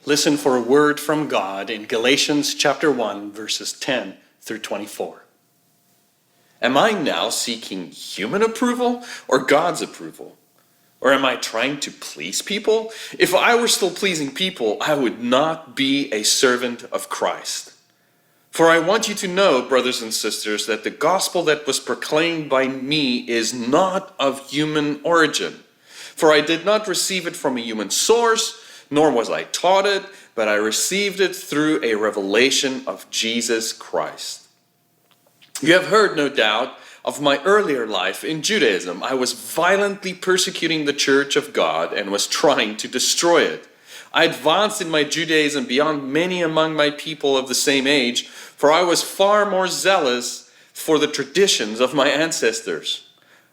Listen for a word from God in Galatians chapter 1, verses 10 through 24. Am I now seeking human approval or God's approval? Or am I trying to please people? If I were still pleasing people, I would not be a servant of Christ. For I want you to know, brothers and sisters, that the gospel that was proclaimed by me is not of human origin. For I did not receive it from a human source, nor was I taught it, but I received it through a revelation of Jesus Christ. You have heard, no doubt, of my earlier life in Judaism. I was violently persecuting the church of God and was trying to destroy it. I advanced in my Judaism beyond many among my people of the same age, for I was far more zealous for the traditions of my ancestors.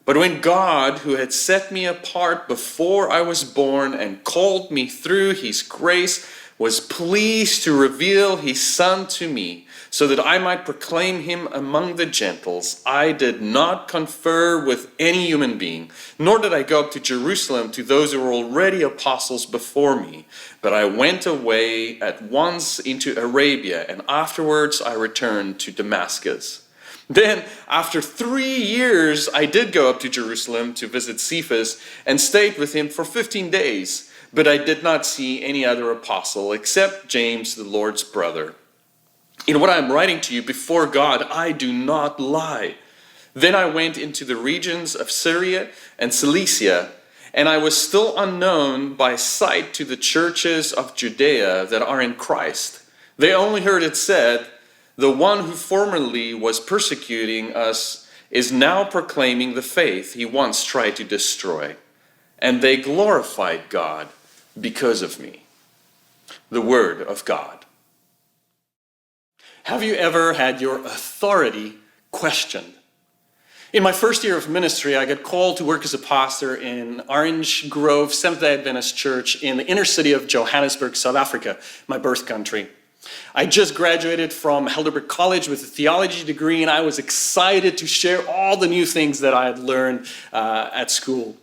But when God, who had set me apart before I was born and called me through his grace, was pleased to reveal his Son to me, so that I might proclaim him among the Gentiles, I did not confer with any human being, nor did I go up to Jerusalem to those who were already apostles before me, but I went away at once into Arabia, and afterwards I returned to Damascus. Then, after 3 years, I did go up to Jerusalem to visit Cephas and stayed with him for 15 days. But I did not see any other apostle except James, the Lord's brother. In what I am writing to you before God, I do not lie. Then I went into the regions of Syria and Cilicia, and I was still unknown by sight to the churches of Judea that are in Christ. They only heard it said, the one who formerly was persecuting us is now proclaiming the faith he once tried to destroy. And they glorified God because of me. The word of God. Have you ever had your authority questioned? In my first year of ministry, I got called to work as a pastor in Orange Grove Seventh-day Adventist Church in the inner city of Johannesburg, South Africa, my birth country. I just graduated from Helderberg College with a theology degree, and I was excited to share all the new things that I had learned at school.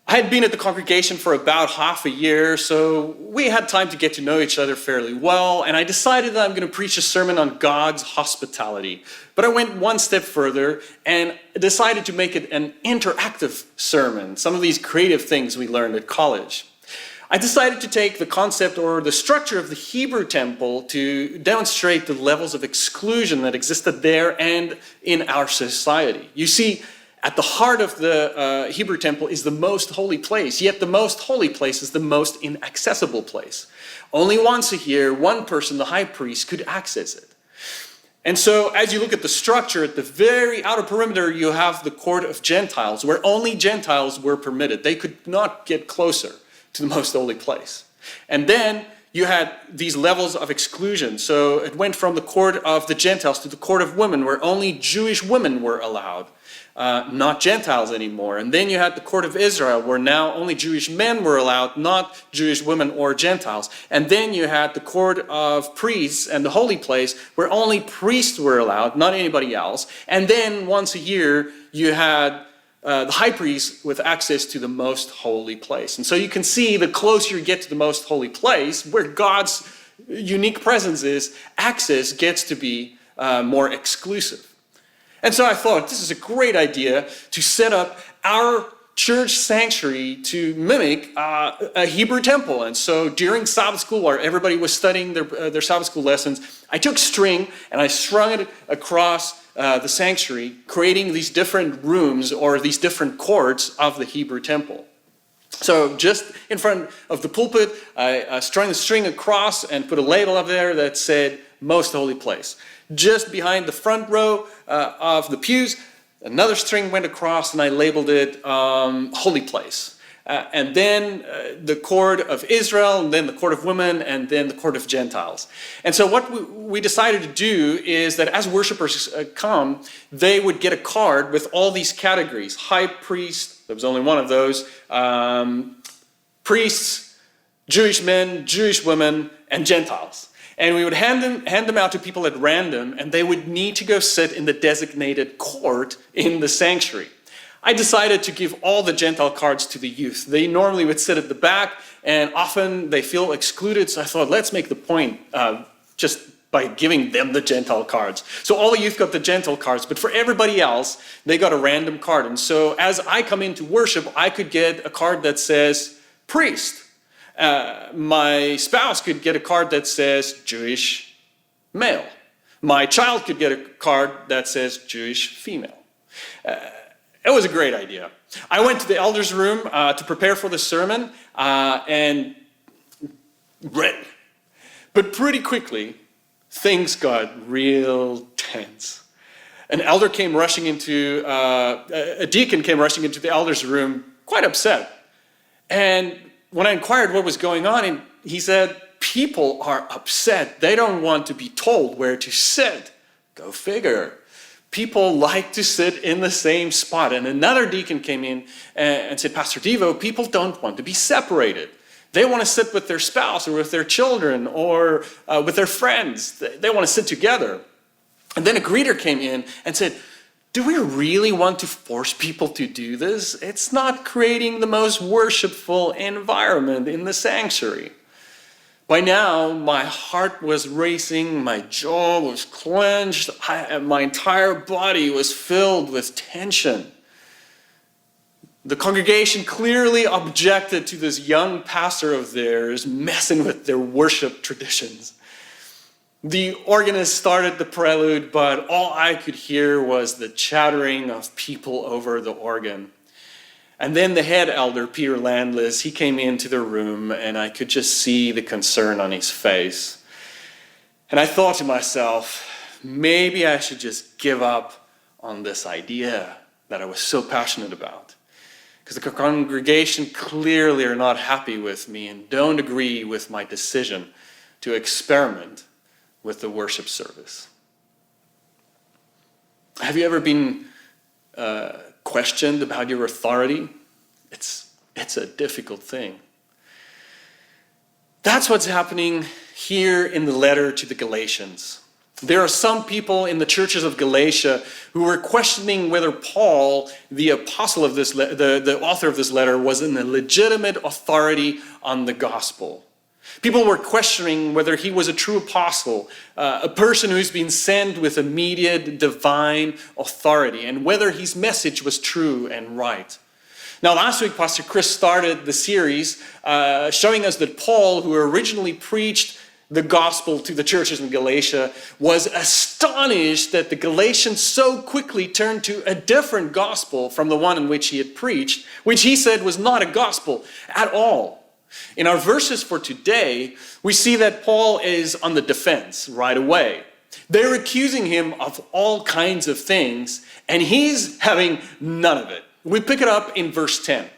I had been at the congregation for about half a year, so we had time to get to know each other fairly well, and I decided that I'm going to preach a sermon on God's hospitality. But I went one step further and decided to make it an interactive sermon, some of these creative things we learned at college. I decided to take the concept or the structure of the Hebrew temple to demonstrate the levels of exclusion that existed there and in our society. You see, at the heart of the Hebrew temple is the most holy place, yet the most holy place is the most inaccessible place. Only once a year, one person, the high priest, could access it. And so as you look at the structure, at the very outer perimeter, you have the court of Gentiles, where only Gentiles were permitted. They could not get closer to the most holy place. And then you had these levels of exclusion. So it went from the court of the Gentiles to the court of women, where only Jewish women were allowed, not Gentiles anymore. And then you had the court of Israel, where now only Jewish men were allowed, not Jewish women or Gentiles. And then you had the court of priests and the holy place, where only priests were allowed, not anybody else. And then once a year, you had the high priest with access to the most holy place. And so you can see the closer you get to the most holy place, where God's unique presence is, access gets to be more exclusive. And so I thought this is a great idea to set up our church sanctuary to mimic a Hebrew temple. And so during Sabbath school, while everybody was studying their Sabbath school lessons, I took string and I strung it across the sanctuary, creating these different rooms or these different courts of the Hebrew temple. So just in front of the pulpit, I strung the string across and put a label up there that said, Most Holy Place. Just behind the front row of the pews, another string went across and I labeled it Holy Place. And then the court of Israel, and then the court of women, and then the court of Gentiles. And so what we decided to do is that as worshipers come, they would get a card with all these categories. High priest, there was only one of those, priests, Jewish men, Jewish women, and Gentiles. And we would hand them out to people at random, and they would need to go sit in the designated court in the sanctuary. I decided to give all the Gentile cards to the youth. They normally would sit at the back, and often they feel excluded, so I thought, let's make the point just by giving them the Gentile cards. So all the youth got the Gentile cards, but for everybody else, they got a random card. And so as I come into worship, I could get a card that says priest. My spouse could get a card that says Jewish male. My child could get a card that says Jewish female. It was a great idea. I went to the elders' room to prepare for the sermon and read. But pretty quickly, things got real tense. A deacon came rushing into the elders' room, quite upset. And when I inquired what was going on, he said, people are upset. They don't want to be told where to sit. Go figure. People like to sit in the same spot. And another deacon came in and said, Pastor Devo, people don't want to be separated. They want to sit with their spouse or with their children or with their friends. They want to sit together. And then a greeter came in and said, do we really want to force people to do this? It's not creating the most worshipful environment in the sanctuary. By now, my heart was racing, my jaw was clenched, my entire body was filled with tension. The congregation clearly objected to this young pastor of theirs messing with their worship traditions. The organist started the prelude, but all I could hear was the chattering of people over the organ. And then the head elder, Peter Landless, he came into the room and I could just see the concern on his face. And I thought to myself, maybe I should just give up on this idea that I was so passionate about. Because the congregation clearly are not happy with me and don't agree with my decision to experiment with the worship service. Have you ever been questioned about your authority? It's a difficult thing. That's what's happening here in the letter to the Galatians. There are some people in the churches of Galatia who were questioning whether Paul, the apostle of this, the author of this letter, was in a legitimate authority on the gospel. People were questioning whether he was a true apostle, a person who's been sent with immediate divine authority, and whether his message was true and right. Now, last week, Pastor Chris started the series showing us that Paul, who originally preached the gospel to the churches in Galatia, was astonished that the Galatians so quickly turned to a different gospel from the one in which he had preached, which he said was not a gospel at all. In our verses for today, we see that Paul is on the defense right away. They're accusing him of all kinds of things, and he's having none of it. We pick it up in verse 10.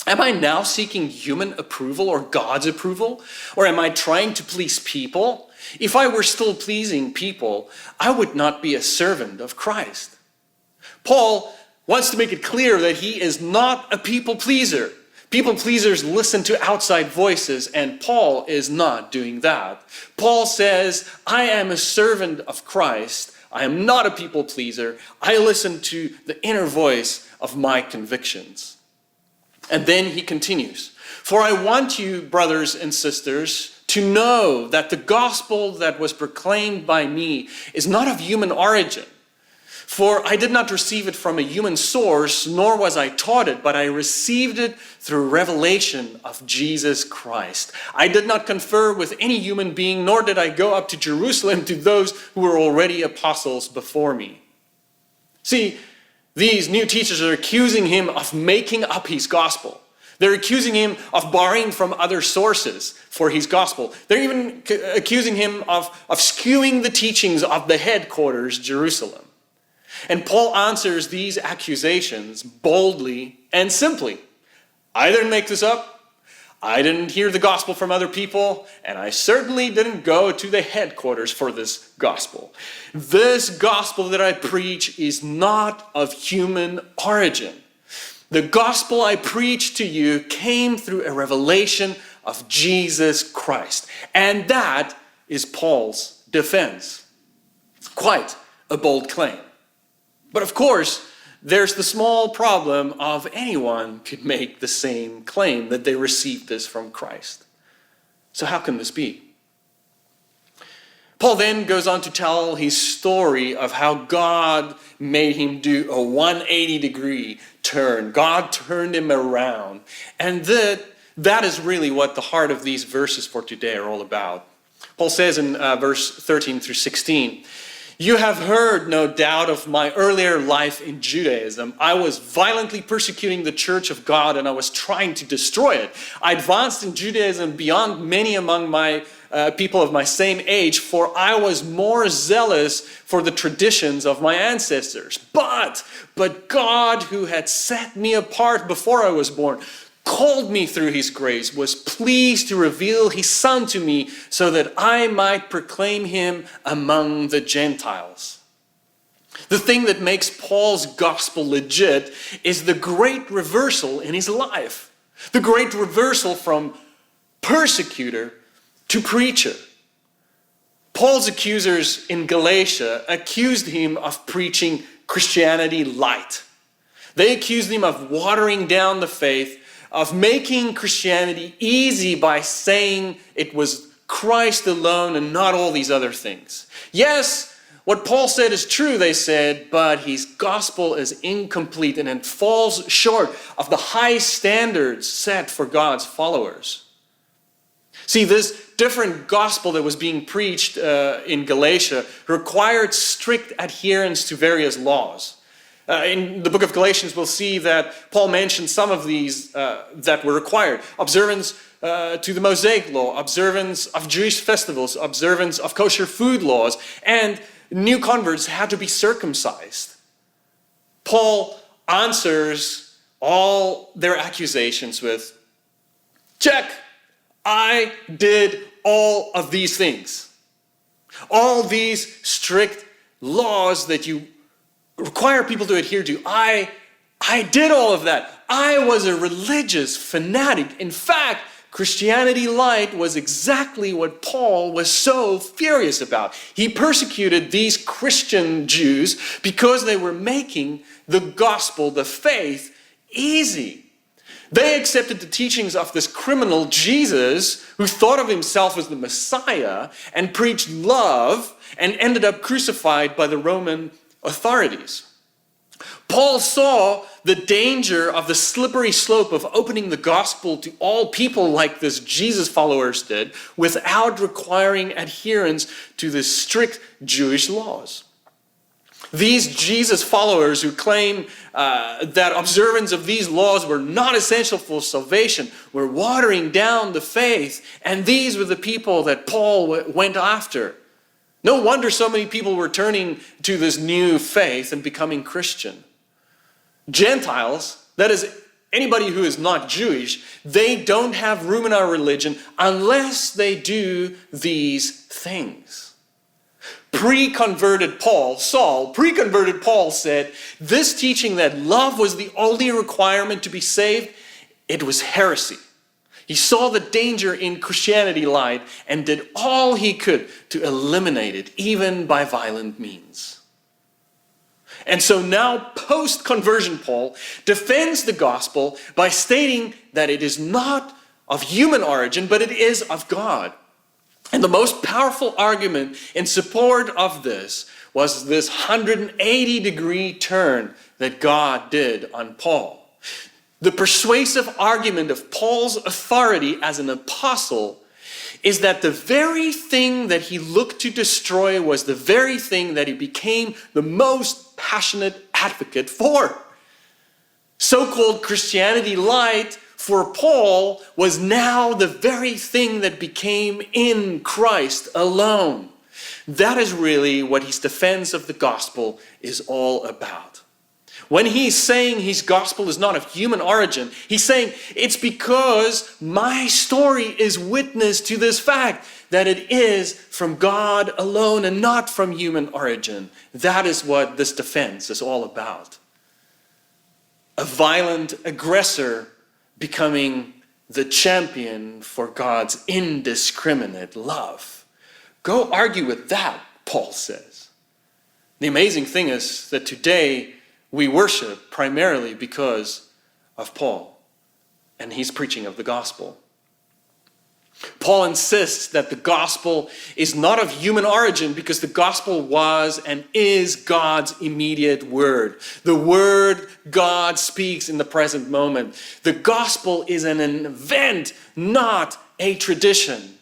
Am I now seeking human approval or God's approval? Or am I trying to please people? If I were still pleasing people, I would not be a servant of Christ. Paul wants to make it clear that he is not a people pleaser. People pleasers listen to outside voices, and Paul is not doing that. Paul says, I am a servant of Christ. I am not a people pleaser. I listen to the inner voice of my convictions. And then he continues, for I want you, brothers and sisters, to know that the gospel that was proclaimed by me is not of human origin. For I did not receive it from a human source, nor was I taught it, but I received it through revelation of Jesus Christ. I did not confer with any human being, nor did I go up to Jerusalem to those who were already apostles before me. See, these new teachers are accusing him of making up his gospel. They're accusing him of borrowing from other sources for his gospel. They're even accusing him of skewing the teachings of the headquarters, Jerusalem. And Paul answers these accusations boldly and simply. I didn't make this up. I didn't hear the gospel from other people, and I certainly didn't go to the headquarters for this gospel. This gospel that I preach is not of human origin. The gospel I preach to you came through a revelation of Jesus Christ. And that is Paul's defense. Quite a bold claim. But of course, there's the small problem of anyone could make the same claim that they received this from Christ. So how can this be? Paul then goes on to tell his story of how God made him do a 180-degree turn. God turned him around. And that is really what the heart of these verses for today are all about. Paul says in verse 13 through 16, "You have heard, no doubt, of my earlier life in Judaism. I was violently persecuting the church of God, and I was trying to destroy it. I advanced in Judaism beyond many among my people of my same age, for I was more zealous for the traditions of my ancestors. But God, who had set me apart before I was born, called me through his grace, was pleased to reveal his Son to me so that I might proclaim him among the Gentiles." The thing that makes Paul's gospel legit is the great reversal in his life. The great reversal from persecutor to preacher. Paul's accusers in Galatia accused him of preaching Christianity light. They accused him of watering down the faith, of making Christianity easy by saying it was Christ alone and not all these other things. Yes, what Paul said is true, they said, but his gospel is incomplete and it falls short of the high standards set for God's followers. See, this different gospel that was being preached in Galatia required strict adherence to various laws. In the book of Galatians, we'll see that Paul mentioned some of these that were required. Observance to the Mosaic law, observance of Jewish festivals, observance of kosher food laws, and new converts had to be circumcised. Paul answers all their accusations with, "Check, I did all of these things. All these strict laws that you require people to adhere to. I did all of that. I was a religious fanatic. In fact, Christianity light was exactly what Paul was so furious about. He persecuted these Christian Jews because they were making the gospel, the faith, easy. They accepted the teachings of this criminal Jesus who thought of himself as the Messiah and preached love and ended up crucified by the Roman authorities. Paul saw the danger of the slippery slope of opening the gospel to all people like this Jesus followers did without requiring adherence to the strict Jewish laws. These Jesus followers who claim that observance of these laws were not essential for salvation were watering down the faith, and these were the people that Paul went after. No wonder so many people were turning to this new faith and becoming Christian. Gentiles, that is anybody who is not Jewish, they don't have room in our religion unless they do these things. Pre-converted Paul said, this teaching that love was the only requirement to be saved, it was heresy. He saw the danger in Christianity light and did all he could to eliminate it, even by violent means. And so now, post-conversion Paul defends the gospel by stating that it is not of human origin, but it is of God. And the most powerful argument in support of this was this 180-degree turn that God did on Paul. The persuasive argument of Paul's authority as an apostle is that the very thing that he looked to destroy was the very thing that he became the most passionate advocate for. So-called Christianity light for Paul was now the very thing that became in Christ alone. That is really what his defense of the gospel is all about. When he's saying his gospel is not of human origin, he's saying it's because my story is witness to this fact that it is from God alone and not from human origin. That is what this defense is all about. A violent aggressor becoming the champion for God's indiscriminate love. Go argue with that, Paul says. The amazing thing is that today We worship primarily because of Paul and his preaching of the gospel. Paul insists that the gospel is not of human origin because the gospel was and is God's immediate word. The word God speaks in the present moment. The gospel is an event, not a tradition.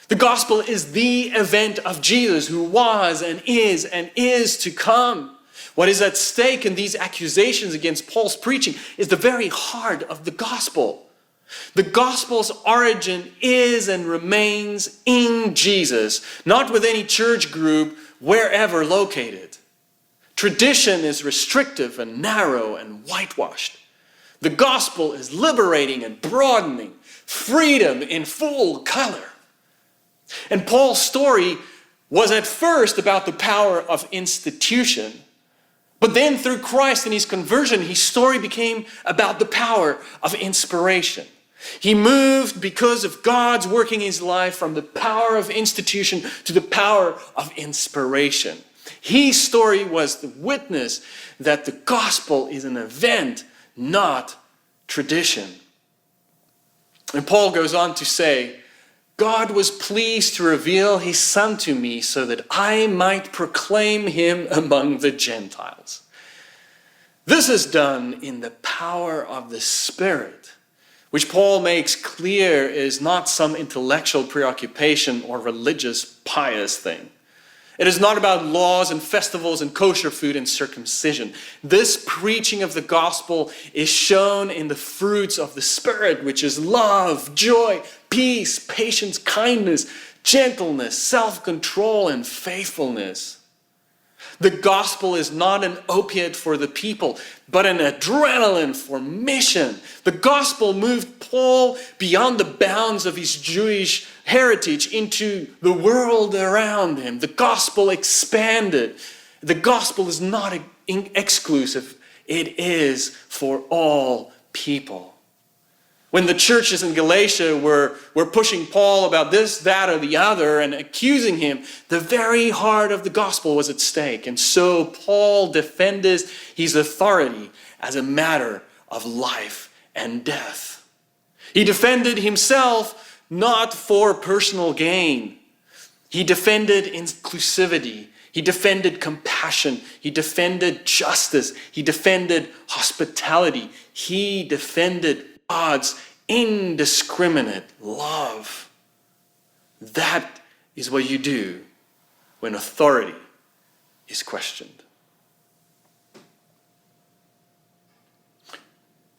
The gospel is the event of Jesus, who was and is to come. What is at stake in these accusations against Paul's preaching is the very heart of the gospel. The gospel's origin is and remains in Jesus, not with any church group wherever located. Tradition is restrictive and narrow and whitewashed. The gospel is liberating and broadening, freedom in full color. And Paul's story was at first about the power of institution. But then through Christ and his conversion, his story became about the power of inspiration. He moved because of God's working in his life from the power of institution to the power of inspiration. His story was the witness that the gospel is an event, not tradition. And Paul goes on to say, God was pleased to reveal his Son to me so that I might proclaim him among the Gentiles. This is done in the power of the Spirit, which Paul makes clear is not some intellectual preoccupation or religious pious thing. It is not about laws and festivals and kosher food and circumcision. This preaching of the gospel is shown in the fruits of the Spirit, which is love, joy, peace, patience, kindness, gentleness, self-control, and faithfulness. The gospel is not an opiate for the people, but an adrenaline for mission. The gospel moved Paul beyond the bounds of his Jewish heritage into the world around him. The gospel expanded. The gospel is not exclusive. It is for all people. When the churches in Galatia were pushing Paul about this, that, or the other and accusing him, the very heart of the gospel was at stake. And so Paul defended his authority as a matter of life and death. He defended himself not for personal gain. He defended inclusivity. He defended compassion. He defended justice. He defended hospitality. He defended God's indiscriminate love. That is what you do when authority is questioned.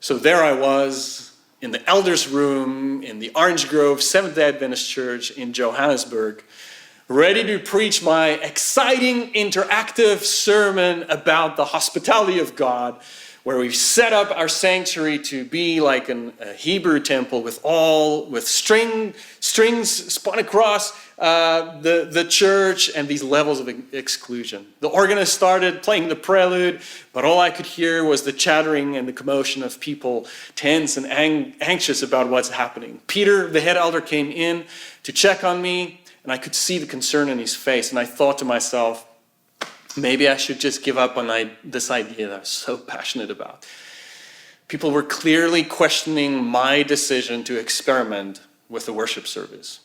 So there I was in the elders' room in the Orange Grove Seventh-day Adventist Church in Johannesburg, ready to preach my exciting interactive sermon about the hospitality of God, where we've set up our sanctuary to be like a Hebrew temple with strings spun across the church and these levels of exclusion. The organist started playing the prelude, but all I could hear was the chattering and the commotion of people tense and anxious about what's happening. Peter, the head elder, came in to check on me, and I could see the concern in his face, and I thought to myself, maybe I should just give up on this idea that I was so passionate about. People were clearly questioning my decision to experiment with the worship service.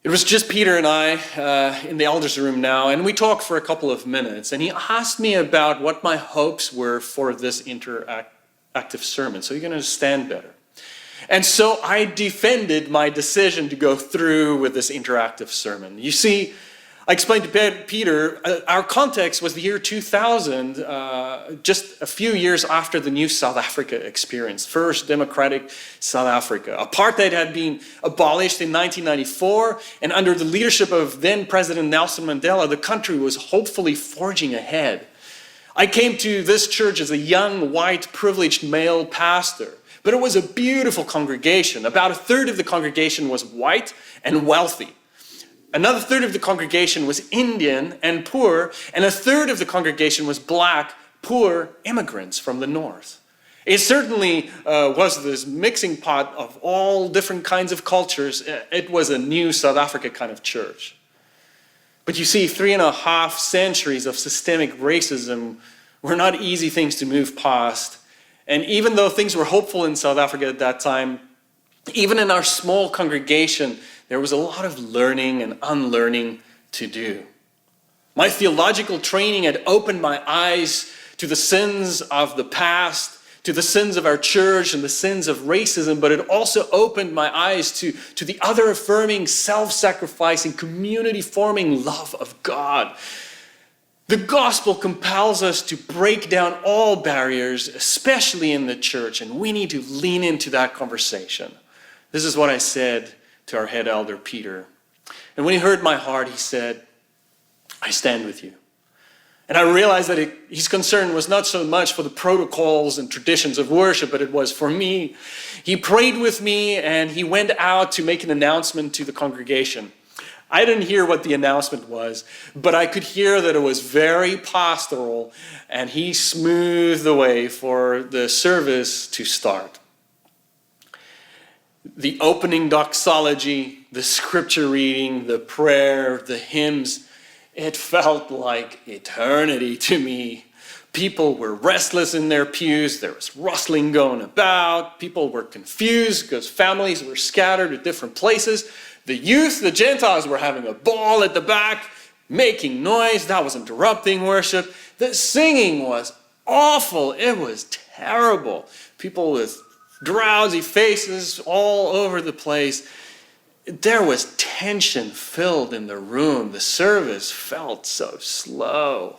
It was just Peter and I in the elders' room now, and we talked for a couple of minutes, and he asked me about what my hopes were for this interactive sermon, so you can understand better. And so I defended my decision to go through with this interactive sermon. You see, I explained to Peter, our context was the year 2000, just a few years after the new South Africa experience, first democratic South Africa. Apartheid had been abolished in 1994, and under the leadership of then President Nelson Mandela, the country was hopefully forging ahead. I came to this church as a young, white, privileged male pastor, but it was a beautiful congregation. About a third of the congregation was white and wealthy. Another third of the congregation was Indian and poor, and a third of the congregation was black, poor immigrants from the north. It certainly was this mixing pot of all different kinds of cultures. It was a new South Africa kind of church. But you see, 3.5 centuries of systemic racism were not easy things to move past. And even though things were hopeful in South Africa at that time, even in our small congregation, there was a lot of learning and unlearning to do. My theological training had opened my eyes to the sins of the past, to the sins of our church and the sins of racism, but it also opened my eyes to the other affirming, self-sacrificing, community-forming love of God. The gospel compels us to break down all barriers, especially in the church, and we need to lean into that conversation. This is what I said to our head elder, Peter. And when he heard my heart, he said, I stand with you. And I realized that his concern was not so much for the protocols and traditions of worship, but it was for me. He prayed with me and he went out to make an announcement to the congregation. I didn't hear what the announcement was, but I could hear that it was very pastoral, and he smoothed the way for the service to start. The opening doxology, the scripture reading, the prayer, the hymns, it felt like eternity to me. People were restless in their pews. There was rustling going about. People were confused because families were scattered at different places. The youth, the Gentiles, were having a ball at the back, making noise. That was interrupting worship. The singing was awful. It was terrible. People with drowsy faces all over the place. There was tension filled in the room. The service felt so slow.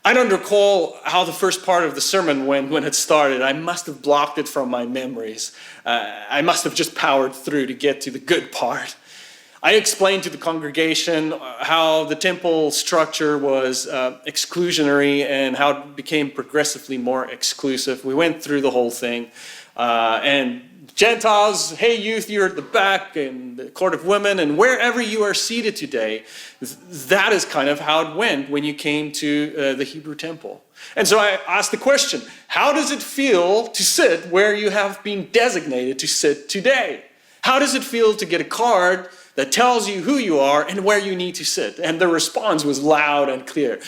I don't recall how the first part of the sermon went when it started. I must have blocked it from my memories. I must have just powered through to get to the good part. I explained to the congregation how the temple structure was exclusionary and how it became progressively more exclusive. We went through the whole thing. And Gentiles, hey youth, you're at the back, and the court of women, and wherever you are seated today, that is kind of how it went when you came to the Hebrew temple. And so I asked the question, how does it feel to sit where you have been designated to sit today? How does it feel to get a card that tells you who you are and where you need to sit? And the response was loud and clear.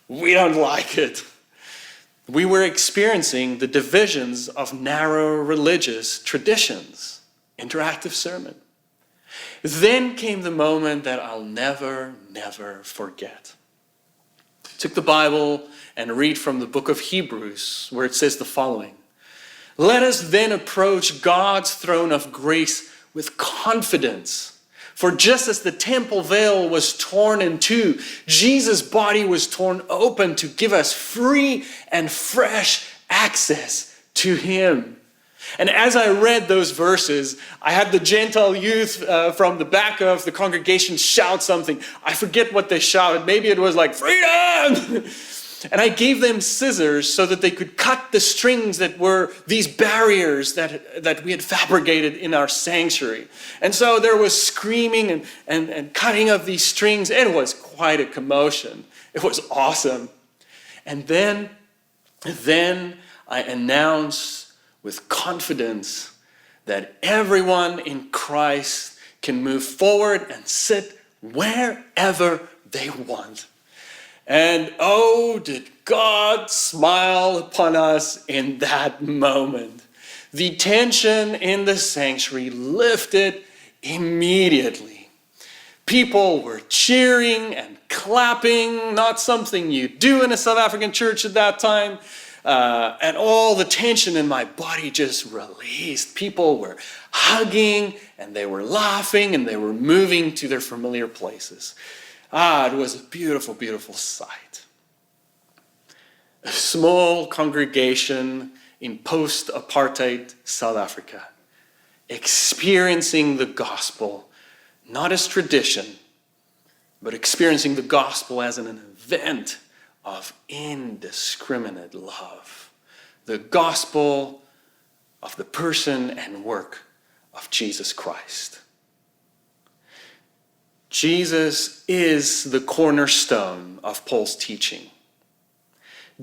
We don't like it. We were experiencing the divisions of narrow religious traditions. Interactive sermon. Then came the moment that I'll never forget. I took the Bible and read from the book of Hebrews, where it says the following. Let us then approach God's throne of grace with confidence. For just as the temple veil was torn in two, Jesus' body was torn open to give us free and fresh access to him. And as I read those verses, I had the Gentile youth from the back of the congregation shout something. I forget what they shouted. Maybe it was like, freedom! And I gave them scissors so that they could cut the strings that were these barriers that we had fabricated in our sanctuary. And so there was screaming and cutting of these strings. It was quite a commotion. It was awesome. And then I announced with confidence that everyone in Christ can move forward and sit wherever they want. And oh, did God smile upon us in that moment. The tension in the sanctuary lifted immediately. People were cheering and clapping, not something you do in a South African church at that time. And all the tension in my body just released. People were hugging and they were laughing and they were moving to their familiar places. It was a beautiful, beautiful sight. A small congregation in post-apartheid South Africa, experiencing the gospel, not as tradition, but experiencing the gospel as an event of indiscriminate love. The gospel of the person and work of Jesus Christ. Jesus is the cornerstone of Paul's teaching.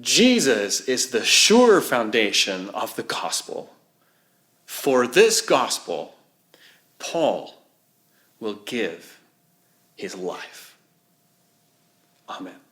Jesus is the sure foundation of the gospel. For this gospel, Paul will give his life. Amen.